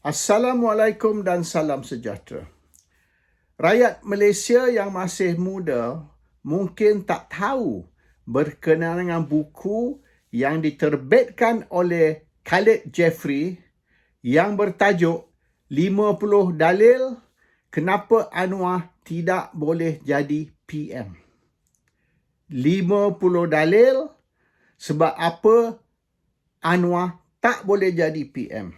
Assalamualaikum dan salam sejahtera. Rakyat Malaysia yang masih muda mungkin tak tahu berkenaan dengan buku yang diterbitkan oleh Khalid Jeffrey yang bertajuk 50 Dalil Kenapa Anwar Tidak Boleh Jadi PM. 50 dalil sebab apa Anwar tak boleh jadi PM.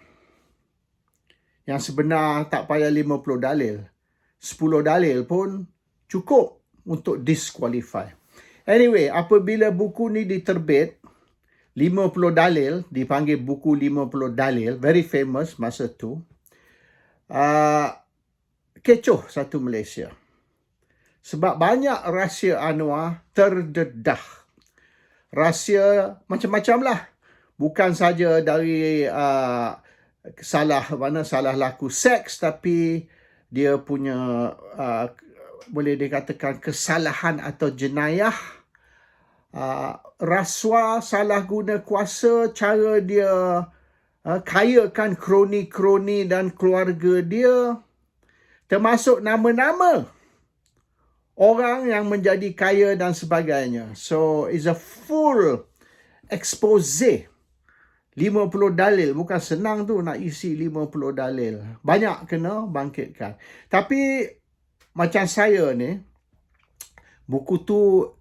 Yang sebenar tak payah 50 dalil. 10 dalil pun cukup untuk disqualify. Anyway, apabila buku ni diterbit, 50 dalil, dipanggil buku 50 dalil, very famous masa tu, kecoh satu Malaysia. Sebab banyak rahsia Anwar terdedah. Rahsia macam-macam lah. Bukan saja dari salah laku seks, tapi dia punya boleh dikatakan kesalahan atau jenayah, rasuah, salah guna kuasa, cara dia kayakan kroni-kroni dan keluarga dia, termasuk nama-nama orang yang menjadi kaya dan sebagainya. So, it's a full expose. 50 dalil, bukan senang tu nak isi 50 dalil. Banyak kena bangkitkan. Tapi macam saya ni, buku tu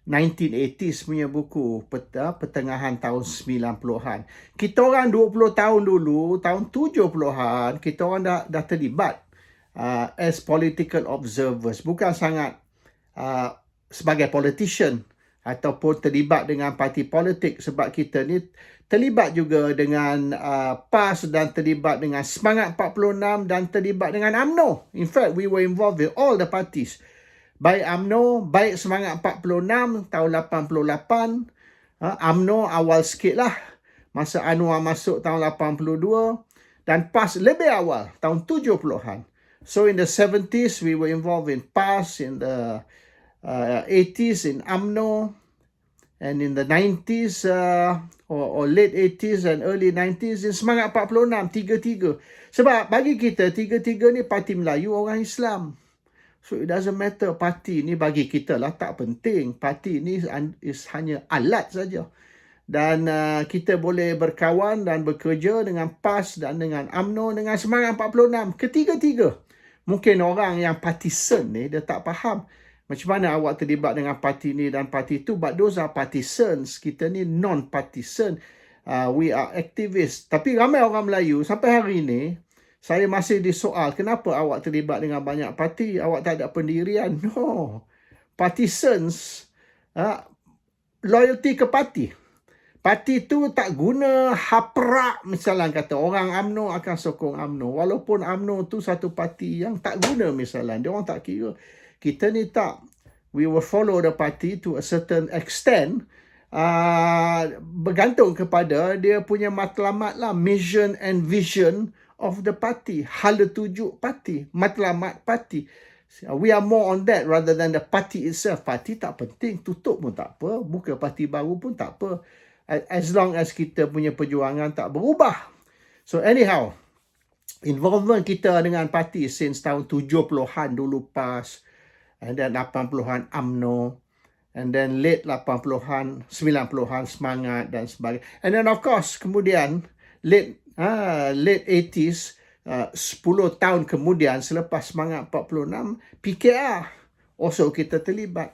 1980s punya buku, pertengahan tahun 90-an. Kita orang 20 tahun dulu, tahun 70-an, kita orang dah terlibat as political observers. Bukan sangat sebagai politician ataupun terlibat dengan parti politik, sebab kita ni terlibat juga dengan PAS dan terlibat dengan Semangat 46 dan terlibat dengan UMNO. In fact, we were involved with all the parties. Baik UMNO, baik Semangat 46 tahun 88. UMNO awal sikit lah. Masa Anwar masuk tahun 82. Dan PAS lebih awal, tahun 70-an. So in the 70s, we were involved in PAS, in the 80s in UMNO, and in the 90s or late 80s and early 90s in Semangat 46, tiga-tiga. Sebab bagi kita, tiga-tiga ni parti Melayu, orang Islam. So it doesn't matter, parti ni bagi kita lah tak penting. Parti ni is hanya alat saja. Dan kita boleh berkawan dan bekerja dengan PAS dan dengan UMNO, dengan Semangat 46. Ketiga-tiga. Mungkin orang yang partisan ni, dia tak faham macam mana awak terlibat dengan parti ni dan parti tu. But those are partisans. Kita ni non-partisan. We are activists. Tapi ramai orang Melayu, sampai hari ni, saya masih disoal, kenapa awak terlibat dengan banyak parti? Awak tak ada pendirian. No. Partisans, loyalty ke parti. Parti tu tak guna haprak, misalnya kata orang UMNO akan sokong UMNO. Walaupun UMNO tu satu parti yang tak guna misalnya. Dia orang tak kira. Kita ni tak. We will follow the party to a certain extent. Bergantung kepada dia punya matlamat lah. Mission and vision of the party. Hala tuju parti. Matlamat parti. We are more on that rather than the party itself. Parti tak penting. Tutup pun tak apa. Buka parti baru pun tak apa. As long as kita punya perjuangan tak berubah. So anyhow, involvement kita dengan parti since tahun 70-an dulu PAS, and then 80-an UMNO, and then late 80-an, 90-an Semangat dan sebagainya. And then of course, kemudian late 80s, 10 tahun kemudian selepas Semangat 46, PKR also kita terlibat.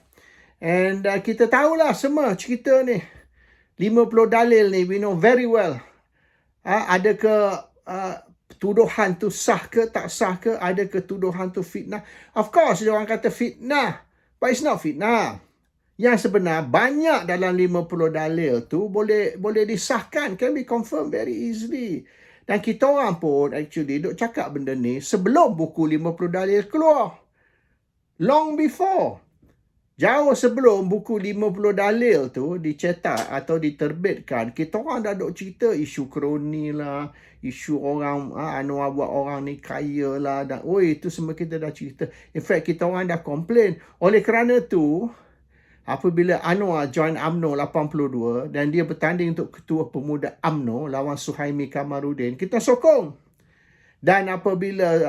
And kita tahulah semua cerita ni. 50 dalil ni, we know very well. Adakah tuduhan tu sah ke tak sah ke? Adakah tuduhan tu fitnah? Of course, dia orang kata fitnah. But it's not fitnah. Yang sebenar, banyak dalam 50 dalil tu boleh disahkan. Can be confirmed very easily. Dan kita orang pun actually duk cakap benda ni sebelum buku 50 dalil keluar. Long before. Jauh sebelum buku 50 dalil tu dicetak atau diterbitkan, kita orang dah duk cerita isu kroni lah, isu orang Anwar buat orang ni kaya lah, dan itu semua kita dah cerita. In fact, kita orang dah komplain. Oleh kerana tu, apabila Anwar join UMNO 82 dan dia bertanding untuk ketua pemuda UMNO lawan Suhaimi Kamarudin, kita sokong. Dan apabila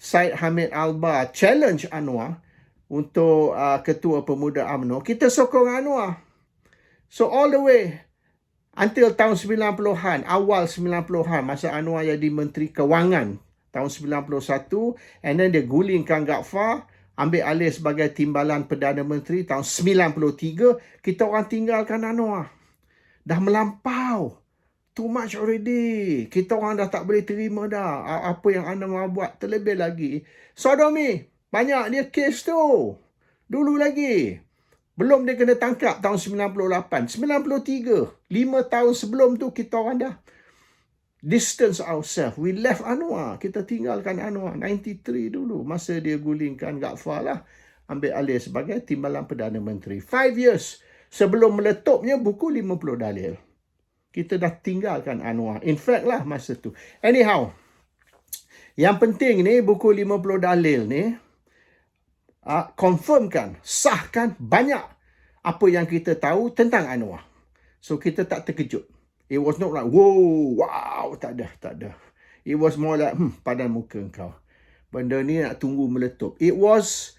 Syed Hamid Albar challenge Anwar untuk ketua pemuda UMNO, kita sokong Anwar. So all the way until tahun 90-an, awal 90-an, masa Anwar jadi Menteri Kewangan tahun 91, and then dia gulingkan Ghaffar, ambil alih sebagai Timbalan Perdana Menteri tahun 93, kita orang tinggalkan Anwar. Dah melampau. Too much already. Kita orang dah tak boleh terima dah apa yang Anwar buat. Terlebih lagi, sodomi. Banyak dia kes tu. Dulu lagi. Belum dia kena tangkap tahun 98. 93. 5 tahun sebelum tu kita orang dah distance ourselves. We left Anwar. Kita tinggalkan Anwar. 93 dulu. Masa dia gulingkan Ghaffar lah. Ambil alih sebagai Timbalan Perdana Menteri. 5 years sebelum meletupnya buku 50 dalil. Kita dah tinggalkan Anwar. In fact lah masa tu. Anyhow, yang penting ni buku 50 dalil ni confirmkan, sahkan banyak apa yang kita tahu tentang Anwar. So kita tak terkejut. It was not like, wow, tak ada. It was more like, padan muka kau. Benda ni nak tunggu meletup. It was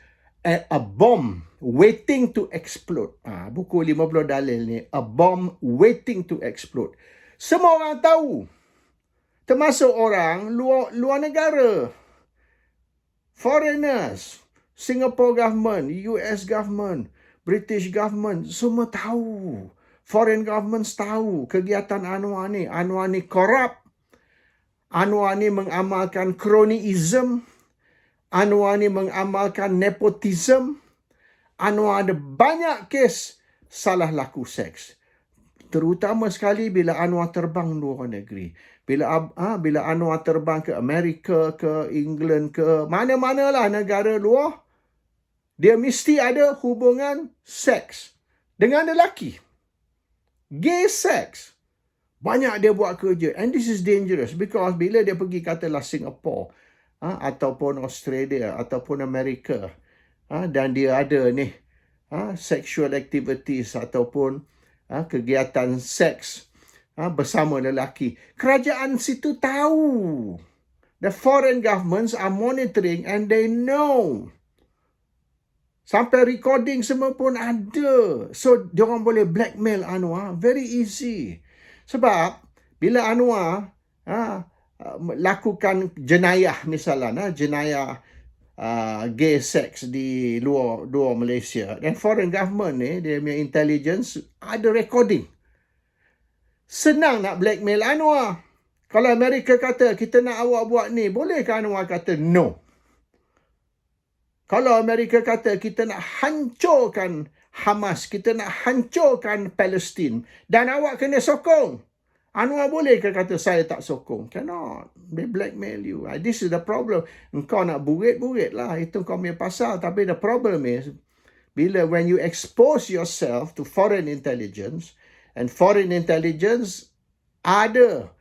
a bomb waiting to explode. Buku 50 dalil ni, a bomb waiting to explode. Semua orang tahu. Termasuk orang luar negara. Foreigners, Singapore government, US government, British government, semua tahu. Foreign governments tahu kegiatan Anwar ni. Anwar ni corrupt. Anwar ni mengamalkan cronyism. Anwar ni mengamalkan nepotism. Anwar ada banyak kes salah laku seks. Terutama sekali bila Anwar terbang luar negeri. Bila Anwar terbang ke Amerika, ke England, ke mana-manalah negara luar, dia mesti ada hubungan seks dengan lelaki. Gay sex. Banyak dia buat kerja. And this is dangerous because bila dia pergi katalah Singapore, ataupun Australia, ataupun Amerika, dan dia ada ni sexual activities ataupun kegiatan seks bersama lelaki. Kerajaan situ tahu. The foreign governments are monitoring and they know. Sampai recording semua pun ada. So, diorang boleh blackmail Anwar. Very easy. Sebab, bila Anwar lakukan jenayah misalnya, jenayah gay sex di luar Malaysia, dan foreign government ni, dia punya intelligence ada recording. Senang nak blackmail Anwar. Kalau Amerika kata, kita nak awak buat ni, bolehkah Anwar kata no? Kalau Amerika kata, kita nak hancurkan Hamas, kita nak hancurkan Palestin, dan awak kena sokong, Anwar bolehkah kata, saya tak sokong? Cannot. They blackmail you. This is the problem. Engkau nak burit lah. Itu kau punya pasal. Tapi the problem is, when you expose yourself to foreign intelligence, and foreign intelligence ada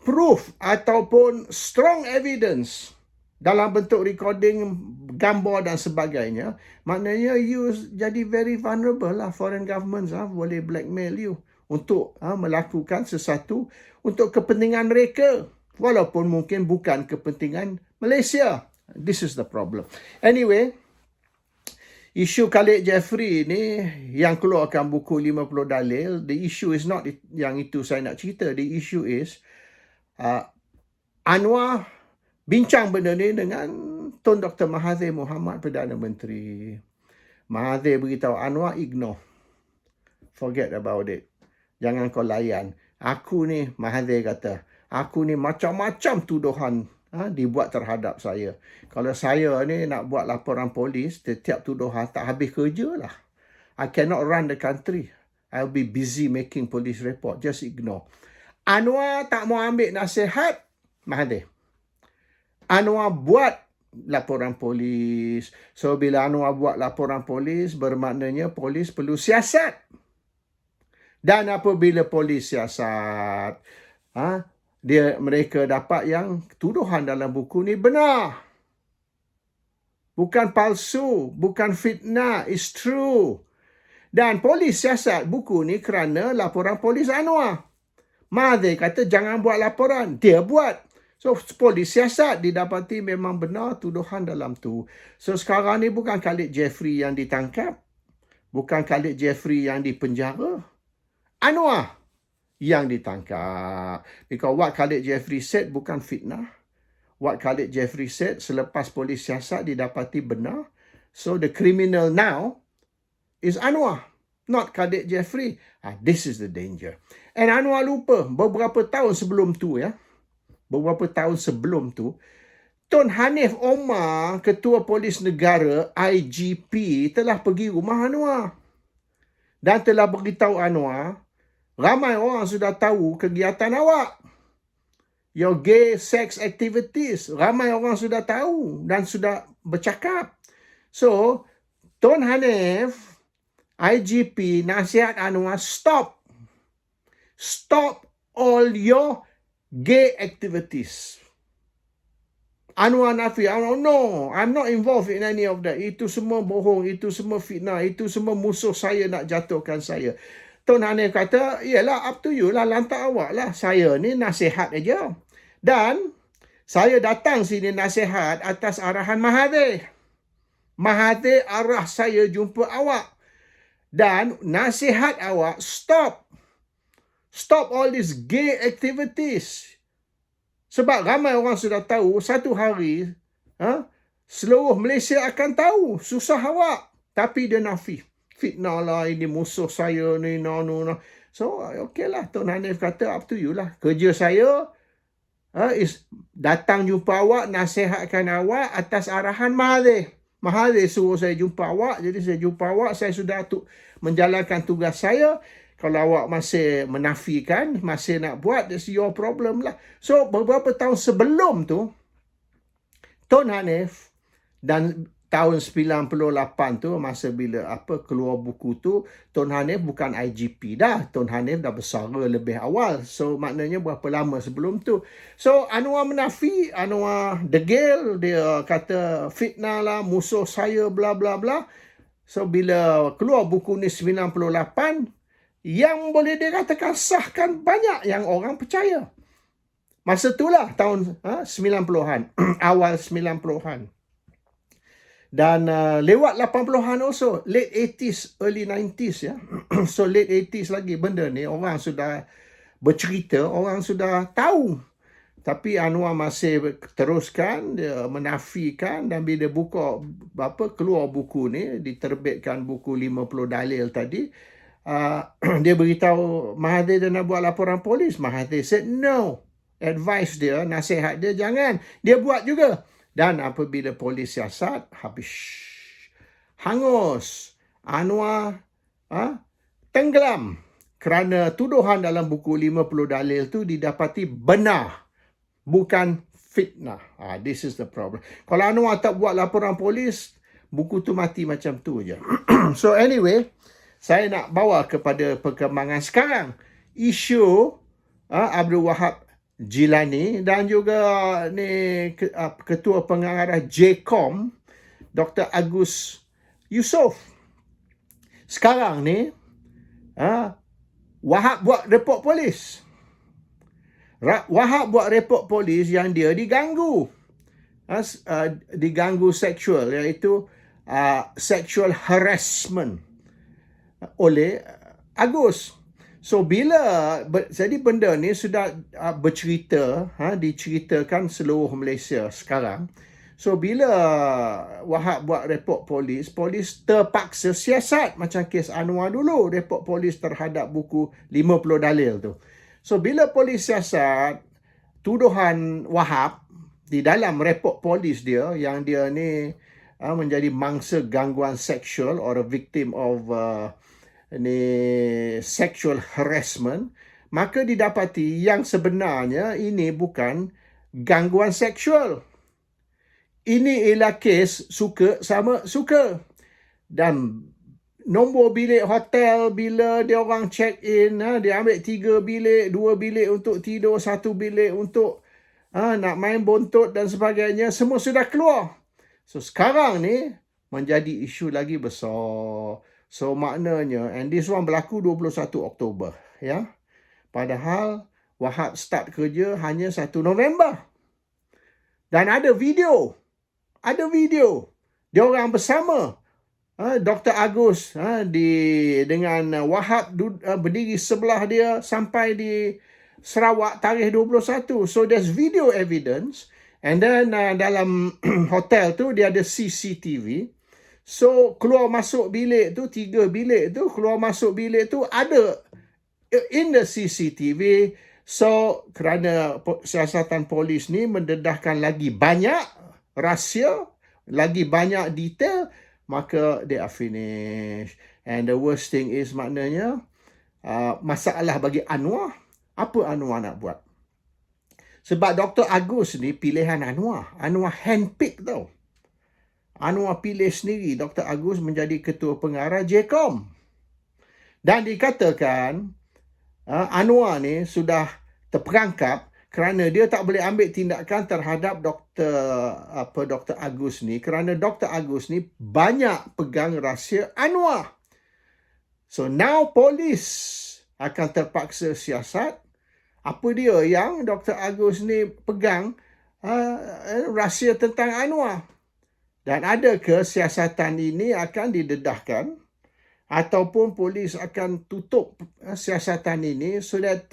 proof ataupun strong evidence dalam bentuk recording, gambar dan sebagainya, maknanya you jadi very vulnerable lah. Foreign governments boleh blackmail you untuk melakukan sesuatu untuk kepentingan mereka, walaupun mungkin bukan kepentingan Malaysia. This is the problem. Anyway, isu Khalid Jeffrey ni yang keluarkan buku 50 dalil, the issue is not yang itu saya nak cerita. The issue is Anwar bincang benda ni dengan Tun Dr. Mahathir Mohamad, Perdana Menteri. Mahathir beritahu Anwar, ignore. Forget about it. Jangan kau layan. Aku ni, Mahathir kata, aku ni macam-macam tuduhan dibuat terhadap saya. Kalau saya ni nak buat laporan polis, setiap tuduhan tak habis kerja lah. I cannot run the country. I'll be busy making police report. Just ignore. Anwar tak mau ambil nasihat Mahathir. Anwar buat laporan polis. So, bila Anwar buat laporan polis, bermaknanya polis perlu siasat. Dan apabila polis siasat, mereka dapat yang tuduhan dalam buku ni benar. Bukan palsu, bukan fitnah, it's true. Dan polis siasat buku ni kerana laporan polis Anwar. Mahathir kata jangan buat laporan. Dia buat. So, polis siasat didapati memang benar tuduhan dalam tu. So, sekarang ni bukan Khalid Jeffrey yang ditangkap. Bukan Khalid Jeffrey yang dipenjara. Anwar yang ditangkap. Because what Khalid Jeffrey said bukan fitnah. What Khalid Jeffrey said selepas polis siasat didapati benar. So, the criminal now is Anwar, not Khalid Jeffrey. This is the danger. And Anwar lupa, beberapa tahun sebelum tu, Tun Hanif Omar, Ketua Polis Negara, IGP, telah pergi rumah Anwar. Dan telah beritahu Anwar, ramai orang sudah tahu kegiatan awak. Your gay sex activities. Ramai orang sudah tahu dan sudah bercakap. So, Tun Hanif, IGP, nasihat Anwar, stop all your gay activities. Anwar nafi, no, I'm not involved in any of that. Itu semua bohong, itu semua fitnah, itu semua musuh saya nak jatuhkan saya. Tun Hanif kata, iyalah, up to you lah, lantak awak lah. Saya ni nasihat aja. Dan saya datang sini nasihat atas arahan Mahathir. Mahathir arah saya jumpa awak. Dan nasihat awak, stop all these gay activities. Sebab ramai orang sudah tahu, satu hari, seluruh Malaysia akan tahu susah awak. Tapi dia nafi. Fitnah lah, ini musuh saya ni, no. So, okay lah. Tun Hanif kata, up to you lah. Kerja saya is datang jumpa awak, nasihatkan awak atas arahan Mahathir. Mahathir suruh saya jumpa awak, jadi saya jumpa awak, saya sudah menjalankan tugas saya. Kalau awak masih menafikan, masih nak buat, that's your problem lah. So, beberapa tahun sebelum tu, Tun Hanif, dan tahun 98 tu, masa bila keluar buku tu, Tun Hanif bukan IGP dah. Tun Hanif dah bersara lebih awal. So, maknanya berapa lama sebelum tu. So, Anwar menafi, Anwar degil, dia kata fitnah lah, musuh saya, bla bla bla. So, bila keluar buku ni 98, yang boleh dikatakan sahkan banyak yang orang percaya. Masa itulah tahun 90-an, awal 90-an. Dan lewat 80-an also, late 80s, early 90s ya. So late 80s lagi benda ni orang sudah bercerita, orang sudah tahu. Tapi Anwar masih teruskan, dia menafikan, dan bila keluar buku ni, diterbitkan buku 50 dalil tadi, dia beritahu Mahathir dia nak buat laporan polis. Mahathir said no. Advice dia, nasihat dia, jangan. Dia buat juga. Dan apabila polis siasat, habis. Hangus. Anwar tenggelam. Kerana tuduhan dalam buku 50 dalil tu didapati benar. Bukan fitnah. This is the problem. Kalau Anwar tak buat laporan polis, buku tu mati macam tu je. So anyway, saya nak bawa kepada perkembangan sekarang. Isu Abdul Wahab Jilani dan juga ni Ketua Pengarah JCOM, Dr. Agus Yusof. Sekarang ni, Wahab buat report polis. Wahab buat report polis yang dia diganggu. Diganggu seksual, iaitu sexual harassment oleh Agus. So jadi benda ni sudah bercerita, diceritakan seluruh Malaysia sekarang. So bila Wahab buat report polis terpaksa siasat macam kes Anwar dulu, report polis terhadap buku 50 dalil tu. So bila polis siasat, tuduhan Wahab di dalam report polis dia yang dia ni menjadi mangsa gangguan seksual or a victim of sexual harassment, maka didapati yang sebenarnya ini bukan gangguan seksual. Ini ialah kes suka sama suka. Dan nombor bilik hotel bila dia orang check in, dia ambil 3 bilik, 2 bilik untuk tidur, 1 bilik untuk nak main bontot dan sebagainya, semua sudah keluar. So sekarang ni menjadi isu lagi besar. So maknanya, and this one berlaku 21 Oktober, ya. Padahal Wahab start kerja hanya 1 November. Dan ada video. Dia orang bersama Dr. Agus dengan Wahab berdiri sebelah dia sampai di Sarawak tarikh 21. So there's video evidence. And then dalam hotel tu dia ada CCTV. So keluar masuk bilik tu, 3 bilik tu, keluar masuk bilik tu ada in the CCTV. So kerana siasatan polis ni mendedahkan lagi banyak rahsia, lagi banyak detail, maka they are finished. And the worst thing is maknanya masalah bagi Anwar. Apa Anwar nak buat? Sebab Dr. Agus ni pilihan Anwar. Anwar handpick tau. Anwar pilih sendiri Dr. Agus menjadi ketua pengarah JCOM. Dan dikatakan Anwar ni sudah terperangkap kerana dia tak boleh ambil tindakan terhadap Dr. Agus ni kerana Dr. Agus ni banyak pegang rahsia Anwar. So now polis akan terpaksa siasat apa dia yang Dr. Agus ni pegang rahsia tentang Anwar. Dan adakah siasatan ini akan didedahkan ataupun polis akan tutup siasatan ini so that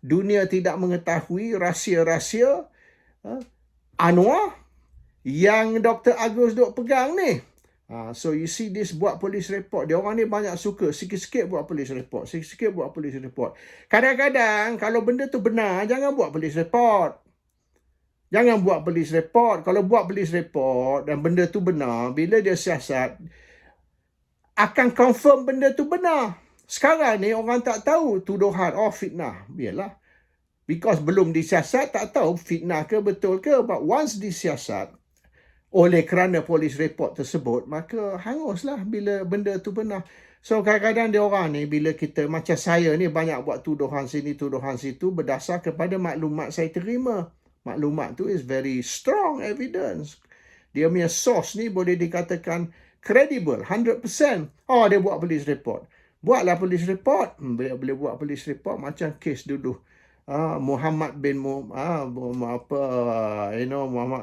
dunia tidak mengetahui rahsia-rahsia Anwar yang Dr. Agus duk pegang ni. So you see this buat polis report. Dia orang ni banyak suka sikit-sikit buat polis report. Kadang-kadang kalau benda tu benar, jangan buat polis report. Kalau buat polis report dan benda tu benar, bila dia siasat, akan confirm benda tu benar. Sekarang ni orang tak tahu tuduhan fitnah. Biarlah. Because belum disiasat, tak tahu fitnah ke betul ke. But once disiasat oleh kerana polis report tersebut, maka hanguslah bila benda tu benar. So kadang-kadang dia orang ni, bila kita, macam saya ni banyak buat tuduhan sini, tuduhan situ berdasar kepada maklumat saya terima. Maklumat tu is very strong evidence. Dia punya source ni boleh dikatakan credible, 100%. Dia buat police report. Buatlah police report. Boleh buat police report macam kes dulu. Muhammad bin Muhammad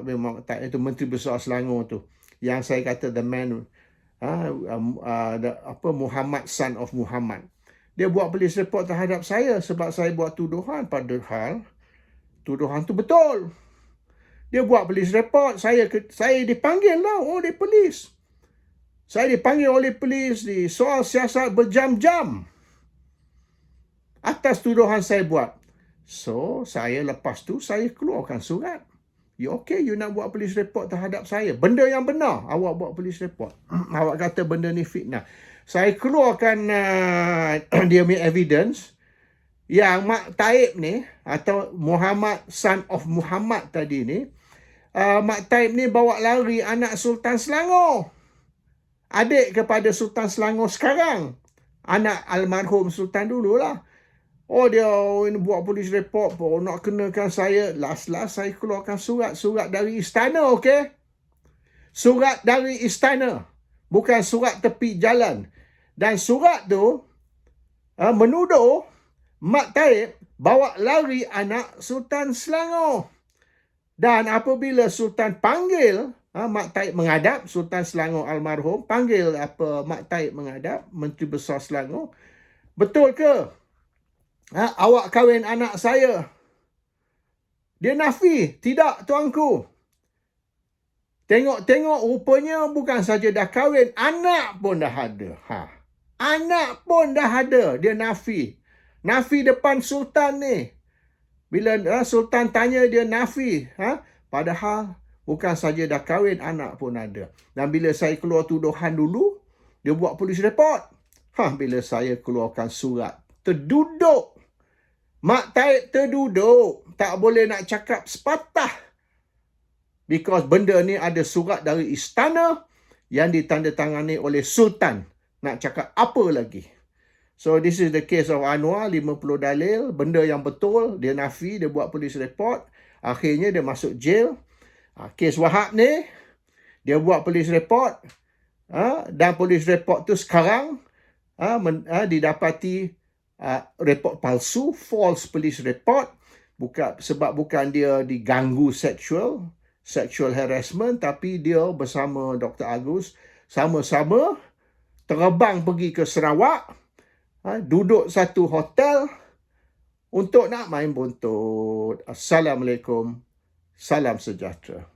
bin itu Menteri Besar Selangor tu. Yang saya kata the man Muhammad son of Muhammad. Dia buat police report terhadap saya sebab saya buat tuduhan, padahal tuduhan tu betul. Dia buat police report, saya dipanggil lah oleh polis. Saya dipanggil oleh polis di soal siasat berjam-jam atas tuduhan saya buat. So, saya lepas tu, saya keluarkan surat. You okay, you nak buat police report terhadap saya. Benda yang benar, awak buat police report. Awak kata benda ni fitnah. Saya keluarkan dia punya evidence yang Mak Taib ni, atau Muhammad son of Muhammad tadi ni, Mak Taib ni bawa lari anak Sultan Selangor. Adik kepada Sultan Selangor sekarang. Anak almarhum Sultan dululah. Dia buat polis report pun nak kenakan saya. Last saya keluarkan surat dari istana, okey? Surat dari istana. Bukan surat tepi jalan. Dan surat tu menuduh Mak Taib bawa lari anak Sultan Selangor. Dan apabila Sultan panggil Mak Taib menghadap, Sultan Selangor almarhum panggil Mak Taib menghadap, Menteri Besar Selangor. Betul ke? Awak kahwin anak saya? Dia nafi. Tidak, tuanku. Tengok rupanya bukan saja dah kahwin, anak pun dah ada. Anak pun dah ada. Dia nafi. Nafi depan Sultan ni. Bila Sultan tanya, dia nafi. Padahal bukan saja dah kahwin, anak pun ada. Dan bila saya keluar tuduhan dulu, dia buat polis report. Bila saya keluarkan surat, terduduk. Mak Taib terduduk. Tak boleh nak cakap sepatah. Because benda ni ada surat dari istana yang ditandatangani oleh Sultan. Nak cakap apa lagi? So this is the case of Anwar, 50 dalil. Benda yang betul, dia nafi, dia buat polis report. Akhirnya dia masuk jail. Kes Wahab ni, dia buat polis report. Dan polis report tu sekarang didapati report palsu, false police report, sebab bukan dia diganggu sexual harassment, tapi dia bersama Dr. Agus sama-sama terbang pergi ke Sarawak, duduk satu hotel untuk nak main buntut. Assalamualaikum. Salam sejahtera.